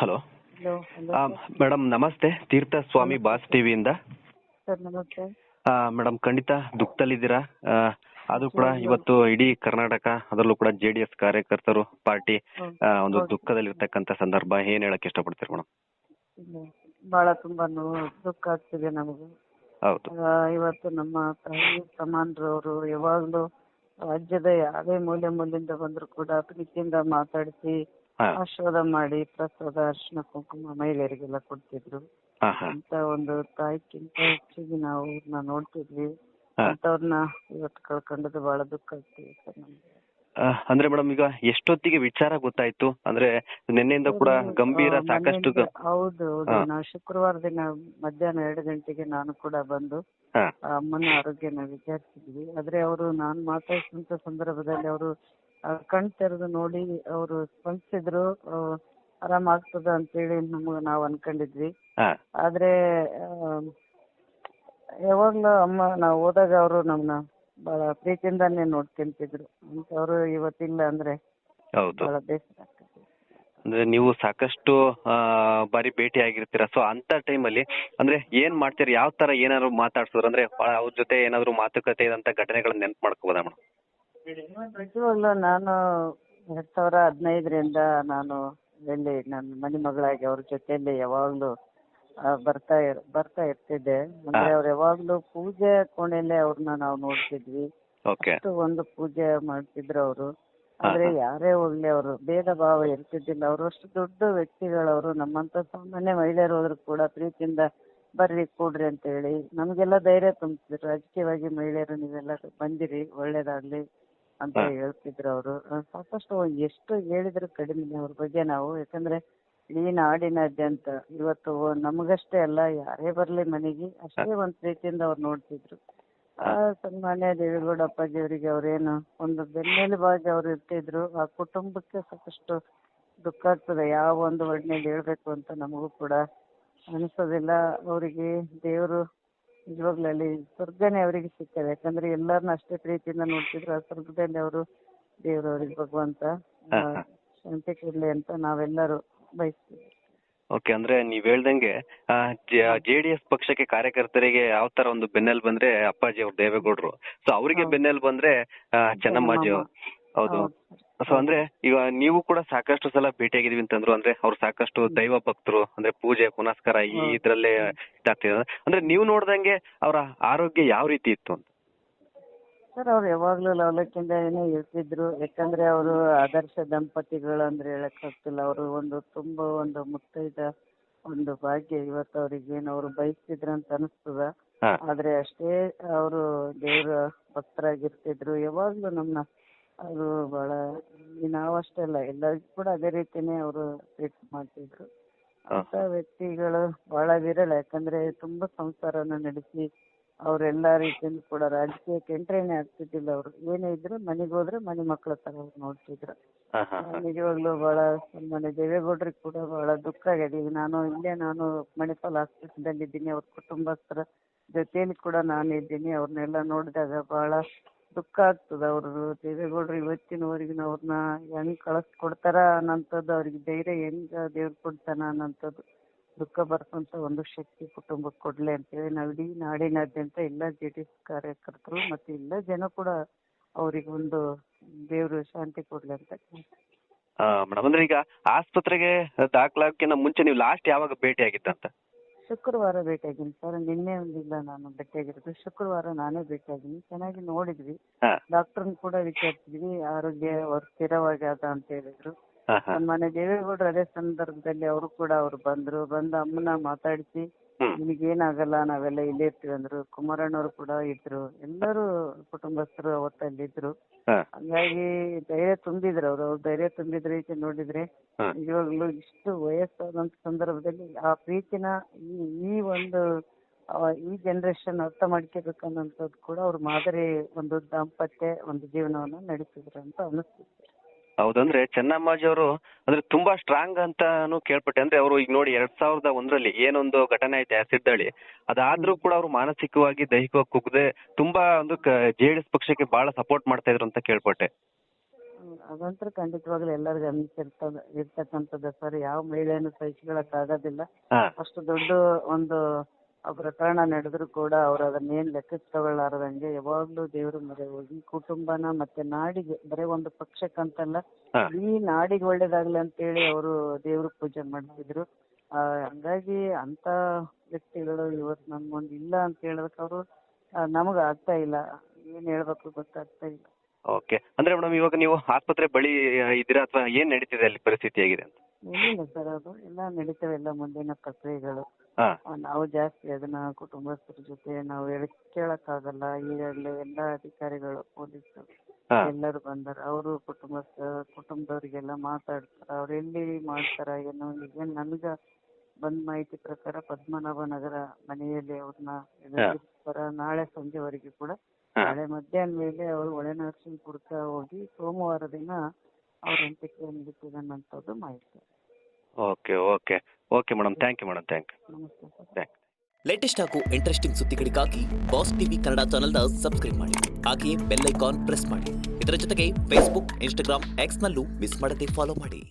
Hello. Hello hello madam ನಮಸ್ತೆ, ತೀರ್ಥ ಸ್ವಾಮಿ boss ಟಿವಿಯಿಂದ. Sir ನಮಸ್ತೆ. Madam ಖಂಡಿತ ದುಃಖದಲ್ಲಿದ್ದೀರಾ. ಅದು ಕೂಡ ಇವತ್ತು ಇಡೀ ಕರ್ನಾಟಕ, ಅದರಲ್ಲೂ ಕೂಡ JDS ಕಾರ್ಯಕರ್ತರು ಪಾರ್ಟಿ ಒಂದು ದುಃಖದಲ್ಲಿರ್ತಕ್ಕಂಥ ಸಂದರ್ಭ. ಏನ್ ಹೇಳಕ್ ಇಷ್ಟಪಡ್ತೀರಿ ಮೇಡಮ್? ಬಹಳ ತುಂಬಾ ನೋವು ದುಃಖ ಆಗ್ತಿದೆ ನಮಗೂ. ಹೌದು. ಇವತ್ತು ನಮ್ಮ ತಾಯಿ ಸಮಾನರವರು ಯಾವಾಗ್ಲೂ ರಾಜ್ಯದ ಯಾವುದೇ ಮೂಲೆಯಿಂದ ಬಂದ್ರು ಕೂಡ ಪ್ರೀತಿಯಿಂದ ಮಾತಾಡಿಸಿ ಆಶೀರ್ವಾದ ಮಾಡಿ ಪ್ರಸಾದ ಅರಿಶಿನ ಕುಂಕುಮ ಮಹಿಳೆಯರಿಗೆಲ್ಲ ಕೊಡ್ತಿದ್ರು. ಅಂತ ಒಂದು ತಾಯಿಕ್ಕಿಂತ ಹೆಚ್ಚಿಗೆ ನಾವು ಅವ್ರನ್ನ ನೋಡ್ತಿದ್ವಿ. ಅಂತವ್ರನ್ನ ಇವತ್ತು ಕಳ್ಕೊಂಡದ್ದು ಬಹಳ ದುಃಖ ಆಗ್ತಿದೆ ಸರ್ ನಮ್ಗೆ. ಅಂದ್ರೆ ಮೇಡಮ್ ಈಗ ಎಷ್ಟೊತ್ತಿಗೆ ವಿಚಾರ ಗೊತ್ತಾಯ್ತು? ಅಂದ್ರೆ ನಿನ್ನೆಯಿಂದ ಕೂಡ ಗಂಭೀರ ಸಾಕಷ್ಟು. ಹೌದು ಹೌದು, ನಾವು ಶುಕ್ರವಾರ ದಿನ ಮಧ್ಯಾಹ್ನ 2 ಗಂಟೆಗೆ ನಾನು ಕೂಡ ಬಂದು ಅಮ್ಮನ ಆರೋಗ್ಯನ ವಿಚಾರಿಸಿದ್ವಿ. ಆದ್ರೆ ಅವರು ನಾನು ಮಾತಾಡಿಸಿದಂತ ಸಂದರ್ಭದಲ್ಲಿ ಅವರು ಕಣ್ ತೆರೆದು ನೋಡಿ ಅವರು ಸ್ಪಂದಿಸಿದ್ರು. ಆರಾಮಾಗ್ತದ ಅಂತೇಳಿ ನಾವು ಅನ್ಕೊಂಡಿದ್ವಿ. ಆದ್ರೆ ಯಾವಾಗ್ಲೂ ಅಮ್ಮ ನಾವು ಹೋದಾಗ ಅವರು ನಮ್ನ ಬಹಳ ಪ್ರೀತಿಯಿಂದಾನೇ ನೋಡ್ಕೊಂತಿದ್ರು. ಅಂತವ್ರು ಇವತ್ತಿಲ್ಲ ಅಂದ್ರೆ ಬಹಳ ಬೇಸರ ಆಗ್ತದೆ. ಅಂದ್ರೆ ನೀವು ಸಾಕಷ್ಟು ಬಾರಿ ಭೇಟಿ ಆಗಿರ್ತೀರಾ. ಸೊ ಅಂತ ಟೈಮಲ್ಲಿ ಅಂದ್ರೆ ಏನ್ ಮಾಡ್ತೀರಿ? ಯಾವ ತರ ಏನಾದ್ರು ಮಾತಾಡ್ಸಿದ್ರು? ಅಂದ್ರೆ ಅವ್ರ ಜೊತೆ ಏನಾದ್ರು ಮಾತುಕತೆ ಇದಂತ ಘಟನೆಗಳನ್ನ ನೆನ್ಪು ಮಾಡ್ಕೋಬೋದಾ ಮೇಡಮ್? ನಿಜವಾಗ್ಲೂ ನಾನು 2015ರಿಂದ ನಾನು ಎಲ್ಲಿ ನನ್ನ ಮನೆ ಮಗಳಾಗಿ ಅವ್ರ ಜೊತೆಯಲ್ಲಿ ಯಾವಾಗ್ಲೂ ಬರ್ತಾ ಇರ್ತಿದ್ದೆ. ಅಂದ್ರೆ ಅವ್ರು ಯಾವಾಗ್ಲೂ ಪೂಜೆ ಕೋಣೆಯಲ್ಲೇ ಅವ್ರನ್ನ ನಾವು ನೋಡ್ತಿದ್ವಿ. ಅಷ್ಟು ಒಂದು ಪೂಜೆ ಮಾಡ್ತಿದ್ರು ಅವರು. ಆದ್ರೆ ಯಾರೇ ಹೋಗ್ಲಿ ಅವರು ಭೇದ ಭಾವ ಇರ್ತಿದ್ದಿಲ್ಲ. ಅವರು ಅಷ್ಟು ದೊಡ್ಡ ವ್ಯಕ್ತಿಗಳವರು. ನಮ್ಮಂತ ಸಾಮಾನ್ಯ ಮಹಿಳೆಯರು ಹೋದ್ರು ಕೂಡ ಪ್ರೀತಿಯಿಂದ ಬರ್ರಿ ಕೂಡ್ರಿ ಅಂತ ಹೇಳಿ ನಮ್ಗೆಲ್ಲ ಧೈರ್ಯ ತುಂಬಿಸಿದ್ರು. ರಾಜಕೀಯವಾಗಿ ಮಹಿಳೆಯರು ನೀವೆಲ್ಲ ಬಂದಿರಿ, ಒಳ್ಳೇದಾಗ್ಲಿ ಅಂತ ಹೇಳ್ತಿದ್ರು ಅವರು. ಸಾಕಷ್ಟು ಎಷ್ಟು ಹೇಳಿದ್ರು ಕಡಿಮೆ ಅವ್ರ ಬಗ್ಗೆ ನಾವು. ಯಾಕಂದ್ರೆ ಈ ನಾಡಿನಾದ್ಯಂತ ಇವತ್ತು ನಮಗಷ್ಟೇ ಅಲ್ಲ, ಯಾರೇ ಬರ್ಲಿ ಮನೆಗೆ ಅಷ್ಟೇ ಒಂದ್ ಪ್ರೀತಿಯಿಂದ ಅವ್ರು ನೋಡ್ತಿದ್ರು. ಸನ್ಮಾನ್ಯ ದೇವೇಗೌಡ ಅಪ್ಪಾಜಿ ಅವರಿಗೆ ಅವ್ರೇನು ಒಂದು ಬೆನ್ನೆಲುಬಾಗಿ ಅವ್ರು ಇರ್ತಿದ್ರು. ಆ ಕುಟುಂಬಕ್ಕೆ ಸಾಕಷ್ಟು ದುಃಖ ಆಗ್ತದೆ. ಯಾವ ಒಂದು ಒಡ್ನೆಯಲ್ಲಿ ಹೇಳ್ಬೇಕು ಅಂತ ನಮಗೂ ಕೂಡ ಅನಿಸೋದಿಲ್ಲ. ಅವರಿಗೆ ದೇವರು ನಿಜವಾಗ್ಲಲ್ಲಿ ಸ್ವರ್ಗನೇ ಅವರಿಗೆ ಸಿಗ್ತದೆ. ಯಾಕಂದ್ರೆ ಎಲ್ಲರನ್ನ ಅಷ್ಟೇ ಪ್ರೀತಿಯಿಂದ ನೋಡ್ತಿದ್ರು. ಆ ಸ್ವರ್ಗದಲ್ಲಿ ಅವರು ದೇವರು ಅವ್ರಿಗೆ ಭಗವಂತ ಶಾಂತಿ ಕೊಡ್ಲಿ ಅಂತ ನಾವೆಲ್ಲರೂ ಬಯಸ್ತೀವಿ. ಓಕೆ, ಅಂದ್ರೆ ನೀವ್ ಹೇಳ್ದಂಗೆ JDS ಪಕ್ಷಕ್ಕೆ ಕಾರ್ಯಕರ್ತರಿಗೆ ಯಾವ ತರ ಒಂದು ಬೆನ್ನೆಲ್ ಬಂದ್ರೆ ಅಪ್ಪಾಜಿ ಅವ್ರು ದೇವೇಗೌಡರು, ಸೊ ಅವರಿಗೆ ಬೆನ್ನೆಲ್ ಬಂದ್ರೆ ಚೆನ್ನಮ್ಮಾಜಿ. ಹೌದು. ಸೊ ಅಂದ್ರೆ ಈಗ ನೀವು ಕೂಡ ಸಾಕಷ್ಟು ಸಲ ಭೇಟಿಯಾಗಿದ್ವಿ ಅಂತಂದ್ರು. ಅಂದ್ರೆ ಅವ್ರು ಸಾಕಷ್ಟು ದೈವ ಭಕ್ತರು, ಅಂದ್ರೆ ಪೂಜೆ ಪುನಸ್ಕಾರ ಇದ್ರಲ್ಲೇ ಇದಾಗ್ತಿದ್ರು. ಅಂದ್ರೆ ನೀವು ನೋಡ್ದಂಗೆ ಅವರ ಆರೋಗ್ಯ ಯಾವ ರೀತಿ ಇತ್ತು ಅಂತ? ಸರ್ ಅವ್ರು ಯಾವಾಗ್ಲೂ ಲವಲಕ್ಕಿಂದ ಇರ್ತಿದ್ರು. ಯಾಕಂದ್ರೆ ಅವರು ಆದರ್ಶ ದಂಪತಿಗಳು ಅಂದ್ರೆ ಹೇಳಕ್ ಆಗ್ತಿಲ್ಲ. ಅವರು ತುಂಬಾ ಒಂದು ಮುತ್ತೈದ ಒಂದು ಭಾಗ್ಯ ಇವತ್ತು ಅವ್ರಿಗೆ ಅವ್ರು ಬಯಸ್ತಿದ್ರು ಅಂತ ಅನಿಸ್ತದ. ಆದ್ರೆ ಅಷ್ಟೇ ಅವರು ದೇವ್ರ ಭಕ್ತರಾಗಿರ್ತಿದ್ರು. ಯಾವಾಗ್ಲೂ ನಮ್ನ ಅವರು ಬಹಳ ನಾವಷ್ಟೇ ಅಲ್ಲ ಎಲ್ಲರಿಗೂ ಕೂಡ ಅದೇ ರೀತಿನೇ ಅವರು ಟ್ರೀಟ್ ಮಾಡ್ತಿದ್ರು. ಅಂತ ವ್ಯಕ್ತಿಗಳು ಬಹಳ ವಿರಳ. ಯಾಕಂದ್ರೆ ತುಂಬಾ ಸಂಸಾರನ ನಡೆಸಿ ಅವ್ರೆಲ್ಲಾ ರೀತಿಯಿಂದ ಕೂಡ ರಾಜಕೀಯಕ್ಕೆ ಎಂಟ್ರೇನೆ ಆಗ್ತಿದ್ದಿಲ್ಲ. ಅವರು ಏನೇ ಇದ್ರು ಮನೆಗೆ ಹೋದ್ರೆ ಮನೆ ಮಕ್ಕಳ ತರ ನೋಡ್ತಿದ್ರು. ನಿಜವಾಗ್ಲೂ ಬಹಳ ಸನ್ಮಾನ್ಯ ದೇವೇಗೌಡರಿಗೆ ಕೂಡ ಬಹಳ ದುಃಖ ಆಗಿದೆ. ಈಗ ನಾನು ಮಣಿಪಾಲ್ ಹಾಸ್ಪಿಟಲ್ ಇದ್ದೀನಿ. ಅವ್ರ ಕುಟುಂಬಸ್ಥರ ಜೊತೆಯಲ್ಲಿ ಕೂಡ ನಾನು ಇದ್ದೀನಿ. ಅವ್ರನ್ನೆಲ್ಲ ನೋಡಿದಾಗ ಬಹಳ ದುಃಖ ಆಗ್ತದ. ಅವರು ದೇವೇಗೌಡರು ಇವತ್ತಿನವರೆಗೂ ಅವ್ರನ್ನ ಹೆಂಗ್ ಕಳಿಸ್ಕೊಡ್ತಾರ ಅನ್ನೋಂಥದ್ದು, ಅವ್ರಿಗೆ ಧೈರ್ಯ ಹೆಂಗ ದೇವ್ರು ಕೊಡ್ತಾನ ಅನ್ನೋಂಥದ್ದು ದುಃಖ ಬರ್ತಂತ ಒಂದು ಶಕ್ತಿ ಕುಟುಂಬಕ್ಕೆ ಕೊಡ್ಲಿ ಅಂತೇಳಿ ನಾವು ಇಡೀ ನಾಡಿನಾದ್ಯಂತ ಎಲ್ಲ JDS ಕಾರ್ಯಕರ್ತರು ಮತ್ತೆ ಎಲ್ಲ ಜನ ಕೂಡ ಅವ್ರಿಗೆ ಒಂದು ದೇವ್ರು ಶಾಂತಿ ಕೊಡ್ಲಿ ಅಂತ. ಮೇಡಮ್ ಅಂದ್ರೆ ಈಗ ಆಸ್ಪತ್ರೆಗೆ ದಾಖಲಾಗಕ್ಕಿಂತ ಮುಂಚೆ ನೀವು ಲಾಸ್ಟ್ ಯಾವಾಗ ಭೇಟಿ ಆಗಿತ್ತಂತ? ಶುಕ್ರವಾರ ಭೇಟಿಯಾಗಿನಿ ಸರ್. ನಿನ್ನೆ ಒಂದಿಲ್ಲ ನಾನು ಭೇಟಿಯಾಗಿರೋದು. ಶುಕ್ರವಾರ ನಾನೇ ಭೇಟಿಯಾಗಿನಿ. ಚೆನ್ನಾಗಿ ನೋಡಿದ್ವಿ. ಡಾಕ್ಟರ್ನ ಕೂಡ ವಿಚಾರಿಸಿದ್ವಿ. ಆರೋಗ್ಯ ಅವ್ರು ಸ್ಥಿರವಾಗಿ ಅದ ಅಂತ ಹೇಳಿದ್ರು. ಸನ್ಮಾನ್ಯ ದೇವೇಗೌಡರು ಅದೇ ಸಂದರ್ಭದಲ್ಲಿ ಅವರು ಕೂಡ ಬಂದು ಅಮ್ಮನ ಮಾತಾಡಿಸಿ ನಿಮಗೇನಾಗಲ್ಲ ನಾವೆಲ್ಲ ಇಲ್ಲೇ ಇರ್ತೀವಿ ಅಂದ್ರು. ಕುಮಾರಣ್ಣವರು ಕೂಡ ಇದ್ರು. ಎಲ್ಲರೂ ಕುಟುಂಬಸ್ಥರು ಅವತ್ತಲ್ಲಿದ್ರು. ಹಂಗಾಗಿ ಧೈರ್ಯ ತುಂಬಿದ್ರು ಅವ್ರು ಧೈರ್ಯ ತುಂಬಿದ ರೀತಿ ನೋಡಿದ್ರೆ ನಿಜವಾಗ್ಲೂ ಇಷ್ಟು ವಯಸ್ಸಾದಂತ ಸಂದರ್ಭದಲ್ಲಿ ಆ ಪ್ರೀತಿನ ಈ ಜನರೇಷನ್ ಅರ್ಥ ಮಾಡ್ಕೋಬೇಕನ್ನೋಂಥದ್ದು ಕೂಡ ಅವ್ರ ಮಾದರಿ ಒಂದು ದಾಂಪತ್ಯ ಒಂದು ಜೀವನವನ್ನ ನಡೆಸಿದ್ರು ಅಂತ ಅನಿಸ್ತಿದೆ. ಹೌದಂದ್ರೆ ಚೆನ್ನಮ್ಮಾಜಿ ಅವರು ಅಂದ್ರೆ ತುಂಬಾ ಸ್ಟ್ರಾಂಗ್ ಅಂತಾನು ಕೇಳ್ಪಟ್ಟೆ. ಅಂದ್ರೆ ಅವರು ಈಗ ನೋಡಿ 2001ರಲ್ಲಿ ಏನೊಂದು ಘಟನೆ ಆಯ್ತು ಆಸಿಡ್ ದಾಳಿ, ಅದಾದ್ರೂ ಕೂಡ ಅವರು ಮಾನಸಿಕವಾಗಿ ದೈಹಿಕವಾಗಿ ಕುಗ್ದೆ ತುಂಬಾ ಒಂದು JDS ಪಕ್ಷಕ್ಕೆ ಬಹಳ ಸಪೋರ್ಟ್ ಮಾಡ್ತಾ ಇದ್ರು ಅಂತ ಕೇಳ್ಪಟ್ಟೆ. ಅದಂತೂ ಖಂಡಿತವಾಗ್ಲೂ ಎಲ್ಲರಿಗೂ ಇರ್ತಕ್ಕಂಥದ್ದು ಸರ್. ಯಾವ ಮಹಿಳೆಯನ್ನು ಸಹಿಸ್ಕೊಳಕ್ ಆಗೋದಿಲ್ಲ. ಹಾ ಅಷ್ಟು ದೊಡ್ಡ ಒಂದು ಪ್ರಕರಣ ನಡೆದ್ರು ಕೂಡ ಅವ್ರು ಅದನ್ನೇನ್ ಲೆಕ್ಕಕ್ಕೆ ತಗೊಳ್ಳಾರ್ದಂಗೆ ಯಾವಾಗ್ಲೂ ದೇವ್ರ ಮೊರೆ ಹೋಗಿ ಕುಟುಂಬನ ಮತ್ತೆ ನಾಡಿಗೆ, ಬರೀ ಒಂದು ಪಕ್ಷಕ್ಕಂತಲ್ಲ, ಹಾ ಈ ನಾಡಿಗೆ ಒಳ್ಳೇದಾಗ್ಲಿ ಅಂತೇಳಿ ಅವರು ದೇವ್ರ ಪೂಜೆ ಮಾಡ್ತಿದ್ರು. ಹಂಗಾಗಿ ಅಂತ ವ್ಯಕ್ತಿಗಳು ಇವತ್ತು ನಮ್ ಮುಂದೆ ಇಲ್ಲ ಅಂತ ಹೇಳೋದಕ್ಕೆ ಅವರು ನಮಗ ಆಗ್ತಾ ಇಲ್ಲ, ಏನ್ ಹೇಳ್ಬೇಕು ಗೊತ್ತಾಗ್ತಾ ಇಲ್ಲ. ಓಕೆ. ಅಂದ್ರೆ ಮೇಡಮ್ ಇವಾಗ ನೀವು ಆಸ್ಪತ್ರೆ ಬಳಿ ಇದ್ದೀರಾ ಅಥವಾ ಏನ್ ನಡೀತಿದೆ ಅಲ್ಲಿ ಪರಿಸ್ಥಿತಿ ಹೇಗಿದೆ ಅಂತ? ಏನಿಲ್ಲ ಸರ್, ಅದು ಎಲ್ಲ ನಡೀತವೆ, ಎಲ್ಲ ಮುಂದಿನ ಪ್ರಕ್ರಿಯೆಗಳು. ಹಾ ನಾವು ಜಾಸ್ತಿ ಅದನ್ನ ಕುಟುಂಬಸ್ಥರ ಜೊತೆ ನಾವು ಕೇಳಕ್ಕಾಗಲ್ಲ. ಈಗಾಗಲೇ ಎಲ್ಲಾ ಅಧಿಕಾರಿಗಳು, ಪೊಲೀಸರು ಹಾ ಎಲ್ಲರೂ ಬಂದಾರ. ಅವರು ಕುಟುಂಬದವರಿಗೆಲ್ಲ ಮಾತಾಡ್ತಾರ, ಅವ್ರು ಎಲ್ಲಿ ಮಾಡ್ತಾರ ಏನೋ. ಈಗ ನನ್ಗ ಬಂದ್ ಮಾಹಿತಿ ಪ್ರಕಾರ ಪದ್ಮನಾಭ ನಗರ ಮನೆಯಲ್ಲಿ ಅವ್ರನ್ನ ನಾಳೆ ಸಂಜೆವರೆಗೆ ಕೂಡ, ಹಾ ನಾಳೆ ಮಧ್ಯಾಹ್ನ ಮೇಲೆ ಅವರು ಒಳನರಸಿಂಹಪುರಕ್ಕೆ ಹೋಗಿ ಸೋಮವಾರ ದಿನ ಅವ್ರ ಅಂತ್ಯಕ್ರಿಯೆ ನಡೀತಿದನ್ನಂಥದ್ದು ಮಾಹಿತಿ. Okay okay okay madam, thank you madam, thank you. ನಮಸ್ತೆ ಸರ್. ಥ್ಯಾಂಕ್ ಲೇಟೆಸ್ಟ್ ಹಾಗೂ ಇಂಟ್ರೆಸ್ಟಿಂಗ್ ಸುದ್ದಿಗಳಿಗಾಗಿ ಬಾಸ್ ಟಿವಿ ಕನ್ನಡ ಚಾನೆಲ್ನ ಸಬ್ಸ್ಕ್ರೈಬ್ ಮಾಡಿ. ಹಾಗೆಯೇ ಬೆಲ್ ಐಕಾನ್ ಪ್ರೆಸ್ ಮಾಡಿ. ಇದರ ಜೊತೆಗೆ ಫೇಸ್ಬುಕ್, ಇನ್ಸ್ಟಾಗ್ರಾಮ್, ಎಕ್ಸ್ನಲ್ಲೂ ಮಿಸ್ ಮಾಡದೆ ಫಾಲೋ ಮಾಡಿ.